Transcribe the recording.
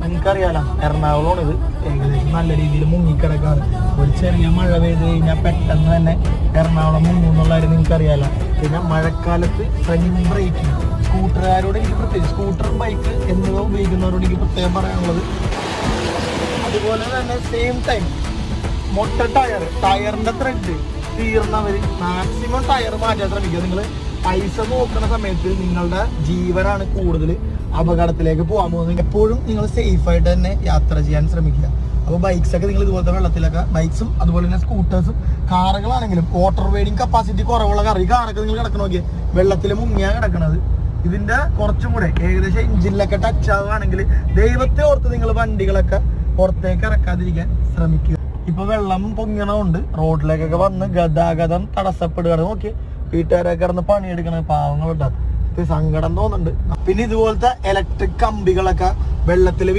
നിങ്ങൾക്കറിയാലോ എറണാകുളമാണ് ഇത് ഏകദേശം നല്ല രീതിയിൽ മുങ്ങിക്കിടക്കാണ്. ഒരു ചെറിയ മഴ പെയ്ത് കഴിഞ്ഞാൽ പെട്ടെന്ന് തന്നെ എറണാകുളം മുങ്ങുന്നുള്ള കാര്യം നിങ്ങൾക്കറിയാലോ. പിന്നെ മഴക്കാലത്ത് ഫ്രണ്ട് ബ്രേക്കിങ് സ്കൂട്ടറുകാരോട് എനിക്ക് പ്രത്യേകിച്ച് സ്കൂട്ടർ ബൈക്ക് എന്നിവ ഉപയോഗിക്കുന്നവരോട് എനിക്ക് പ്രത്യേകം പറയാനുള്ളത്. അതുപോലെ തന്നെ സെയിം ടൈം മൊട്ട ടയറിന്റെ ത്രെഡ് തീർന്നവർ മാക്സിമം ടയർ മാറ്റാൻ ശ്രമിക്കുക. നിങ്ങൾ പൈസ നോക്കുന്ന സമയത്ത് നിങ്ങളുടെ ജീവനാണ് കൂടുതൽ അപകടത്തിലേക്ക് പോകാൻ പോകുന്നത്. എപ്പോഴും നിങ്ങൾ സേഫായിട്ട് തന്നെ യാത്ര ചെയ്യാൻ ശ്രമിക്കുക. അപ്പോൾ ബൈക്സ് ഒക്കെ നിങ്ങൾ ഇതുപോലത്തെ വെള്ളത്തിലൊക്കെ ബൈക്സും അതുപോലെ തന്നെ സ്കൂട്ടേഴ്സും കാറുകളാണെങ്കിലും വാട്ടർ വെയ്ഡിങ് കപ്പാസിറ്റി കുറവുള്ള കാറൊക്കെ നിങ്ങൾ കിടക്കണ നോക്കിയാൽ വെള്ളത്തിൽ മുങ്ങിയാ കിടക്കണത്. ഇതിന്റെ കുറച്ചും കൂടെ ഏകദേശം എഞ്ചിനിലൊക്കെ ടച്ച് ആവുകയാണെങ്കിൽ ദൈവത്തെ ഓർത്ത് നിങ്ങൾ വണ്ടികളൊക്കെ പുറത്തേക്ക് ഇറക്കാതിരിക്കാൻ ശ്രമിക്കുക. ഇപ്പൊ വെള്ളം പൊങ്ങണമുണ്ട്, റോഡിലേക്കൊക്കെ വന്ന് ഗതാഗതം തടസ്സപ്പെടുകയാണ്. നോക്കി വീട്ടുകാരൊക്കെ കിടന്ന് പണിയെടുക്കണ പാവങ്ങളുണ്ടാകും, സങ്കടം തോന്നുന്നുണ്ട്. പിന്നെ ഇതുപോലത്തെ ഇലക്ട്രിക് കമ്പികളൊക്കെ വെള്ളത്തിൽ